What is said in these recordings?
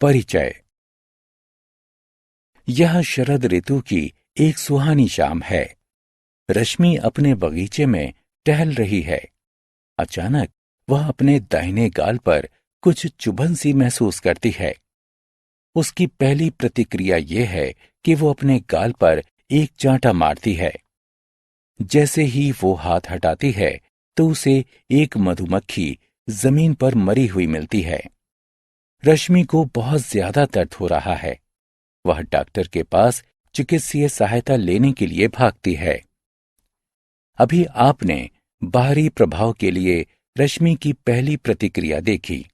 परिचय। यह शरद ऋतु की एक सुहानी शाम है। रश्मि अपने बगीचे में टहल रही है। अचानक वह अपने दाहिने गाल पर कुछ चुभन सी महसूस करती है। उसकी पहली प्रतिक्रिया यह है कि वो अपने गाल पर एक चांटा मारती है। जैसे ही वो हाथ हटाती है तो उसे एक मधुमक्खी जमीन पर मरी हुई मिलती है। रश्मि को बहुत ज्यादा दर्द हो रहा है। वह डॉक्टर के पास चिकित्सीय सहायता लेने के लिए भागती है। अभी आपने बाहरी प्रभाव के लिए रश्मि की पहली प्रतिक्रिया देखी।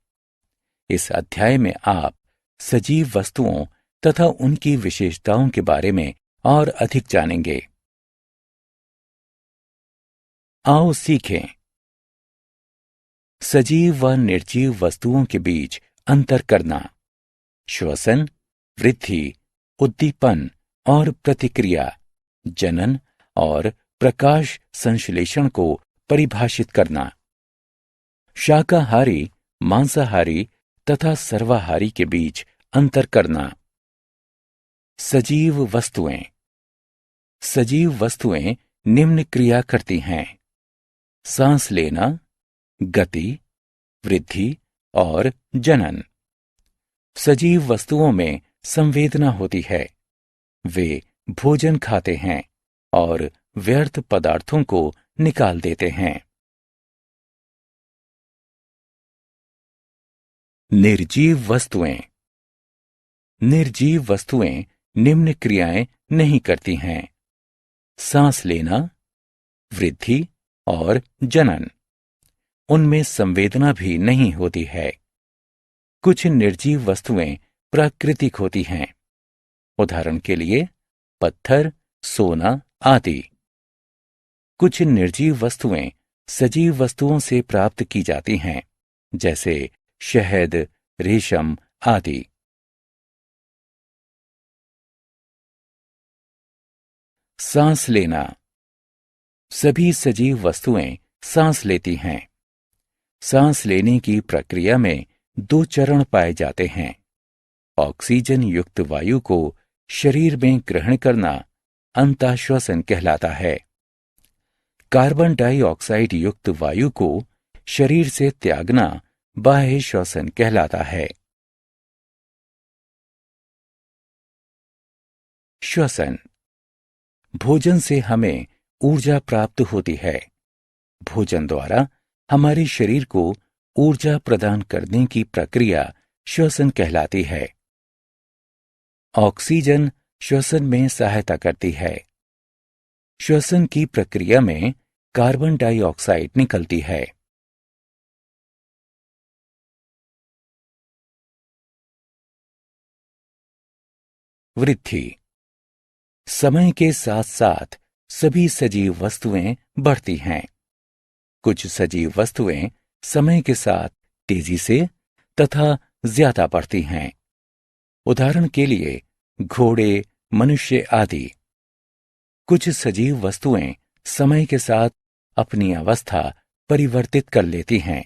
इस अध्याय में आप सजीव वस्तुओं तथा उनकी विशेषताओं के बारे में और अधिक जानेंगे। आओ सीखें। सजीव व निर्जीव वस्तुओं के बीच अंतर करना। श्वसन, वृद्धि, उद्दीपन और प्रतिक्रिया, जनन और प्रकाश संश्लेषण को परिभाषित करना। शाकाहारी, मांसाहारी तथा सर्वाहारी के बीच अंतर करना। सजीव वस्तुएं। सजीव वस्तुएं निम्न क्रिया करती हैं: सांस लेना, गति, वृद्धि और जनन। सजीव वस्तुओं में संवेदना होती है। वे भोजन खाते हैं और व्यर्थ पदार्थों को निकाल देते हैं। निर्जीव वस्तुएं। निर्जीव वस्तुएं निम्न क्रियाएं नहीं करती हैं: सांस लेना, वृद्धि और जनन। उनमें संवेदना भी नहीं होती है। कुछ निर्जीव वस्तुएं प्राकृतिक होती हैं। उदाहरण के लिए पत्थर, सोना आदि। कुछ निर्जीव वस्तुएं सजीव वस्तुओं से प्राप्त की जाती हैं, जैसे शहद, रेशम आदि। सांस लेना। सभी सजीव वस्तुएं सांस लेती हैं। सांस लेने की प्रक्रिया में दो चरण पाए जाते हैं: ऑक्सीजन युक्त वायु को शरीर में ग्रहण करना अंतःश्वसन कहलाता है। कार्बन डाइऑक्साइड युक्त वायु को शरीर से त्यागना बाह्य श्वसन कहलाता है। श्वसन। भोजन से हमें ऊर्जा प्राप्त होती है। भोजन द्वारा हमारे शरीर को ऊर्जा प्रदान करने की प्रक्रिया श्वसन कहलाती है। ऑक्सीजन श्वसन में सहायता करती है। श्वसन की प्रक्रिया में कार्बन डाइऑक्साइड निकलती है। वृद्धि। समय के साथ साथ सभी सजीव वस्तुएं बढ़ती हैं। कुछ सजीव वस्तुएं समय के साथ तेजी से तथा ज्यादा बढ़ती हैं। उदाहरण के लिए घोड़े, मनुष्य आदि। कुछ सजीव वस्तुएं समय के साथ अपनी अवस्था परिवर्तित कर लेती हैं।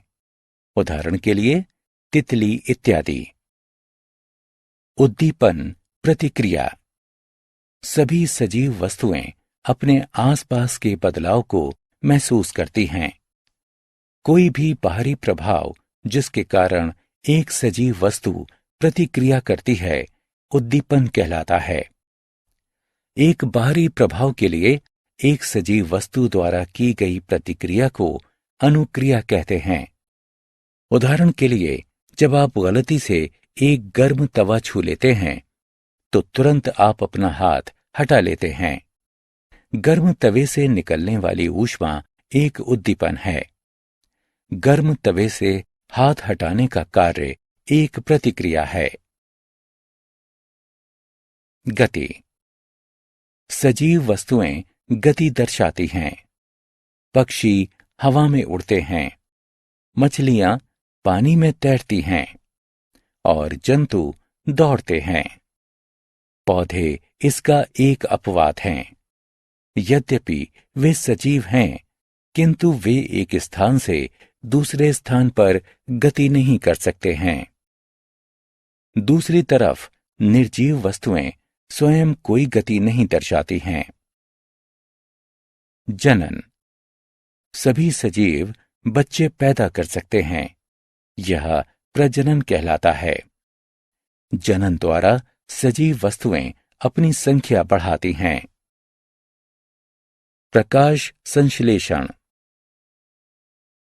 उदाहरण के लिए तितली इत्यादि। उद्दीपन, प्रतिक्रिया। सभी सजीव वस्तुएं अपने आसपास के बदलाव को महसूस करती हैं। कोई भी बाहरी प्रभाव जिसके कारण एक सजीव वस्तु प्रतिक्रिया करती है, उद्दीपन कहलाता है। एक बाहरी प्रभाव के लिए एक सजीव वस्तु द्वारा की गई प्रतिक्रिया को अनुक्रिया कहते हैं। उदाहरण के लिए जब आप गलती से एक गर्म तवा छू लेते हैं तो तुरंत आप अपना हाथ हटा लेते हैं। गर्म तवे से निकलने वाली ऊष्मा एक उद्दीपन है। गर्म तवे से हाथ हटाने का कार्य एक प्रतिक्रिया है। गति। सजीव वस्तुएं गति दर्शाती हैं। पक्षी हवा में उड़ते हैं, मछलियां पानी में तैरती हैं और जंतु दौड़ते हैं। पौधे इसका एक अपवाद हैं। यद्यपि वे सजीव हैं, किंतु वे एक स्थान से दूसरे स्थान पर गति नहीं कर सकते हैं। दूसरी तरफ निर्जीव वस्तुएं स्वयं कोई गति नहीं दर्शाती हैं। जनन। सभी सजीव बच्चे पैदा कर सकते हैं। यह प्रजनन कहलाता है। जनन द्वारा सजीव वस्तुएं अपनी संख्या बढ़ाती हैं। प्रकाश संश्लेषण।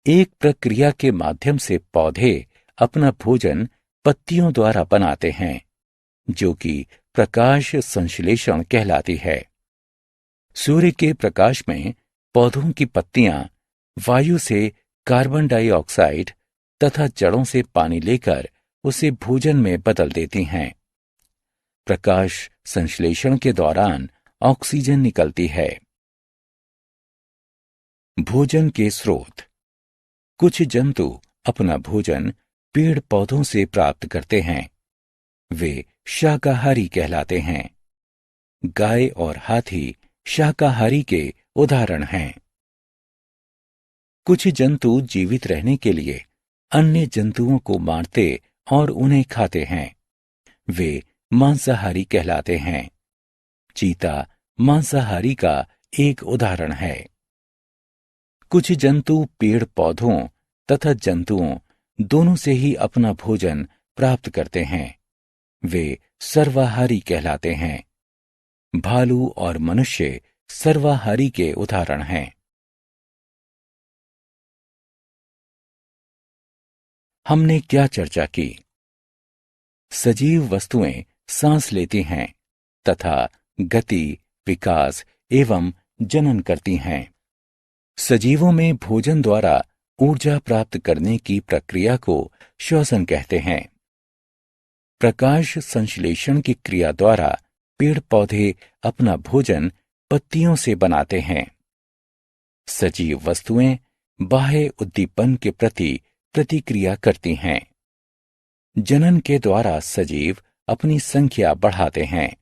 एक प्रक्रिया के माध्यम से पौधे अपना भोजन पत्तियों द्वारा बनाते हैं, जो कि प्रकाश संश्लेषण कहलाती है। सूर्य के प्रकाश में पौधों की पत्तियां वायु से कार्बन डाइऑक्साइड तथा जड़ों से पानी लेकर उसे भोजन में बदल देती हैं। प्रकाश संश्लेषण के दौरान ऑक्सीजन निकलती है। भोजन के स्रोत। कुछ जंतु अपना भोजन पेड़ पौधों से प्राप्त करते हैं। वे शाकाहारी कहलाते हैं। गाय और हाथी शाकाहारी के उदाहरण हैं। कुछ जंतु जीवित रहने के लिए अन्य जंतुओं को मारते और उन्हें खाते हैं। वे मांसाहारी कहलाते हैं। चीता मांसाहारी का एक उदाहरण है। कुछ जंतु पेड़ पौधों तथा जंतुओं दोनों से ही अपना भोजन प्राप्त करते हैं। वे सर्वाहारी कहलाते हैं। भालू और मनुष्य सर्वाहारी के उदाहरण हैं। हमने क्या चर्चा की? सजीव वस्तुएं सांस लेती हैं तथा गति, विकास एवं जनन करती हैं। सजीवों में भोजन द्वारा ऊर्जा प्राप्त करने की प्रक्रिया को श्वसन कहते हैं। प्रकाश संश्लेषण की क्रिया द्वारा पेड़ पौधे अपना भोजन पत्तियों से बनाते हैं। सजीव वस्तुएं बाह्य उद्दीपन के प्रति प्रतिक्रिया करती हैं। जनन के द्वारा सजीव अपनी संख्या बढ़ाते हैं।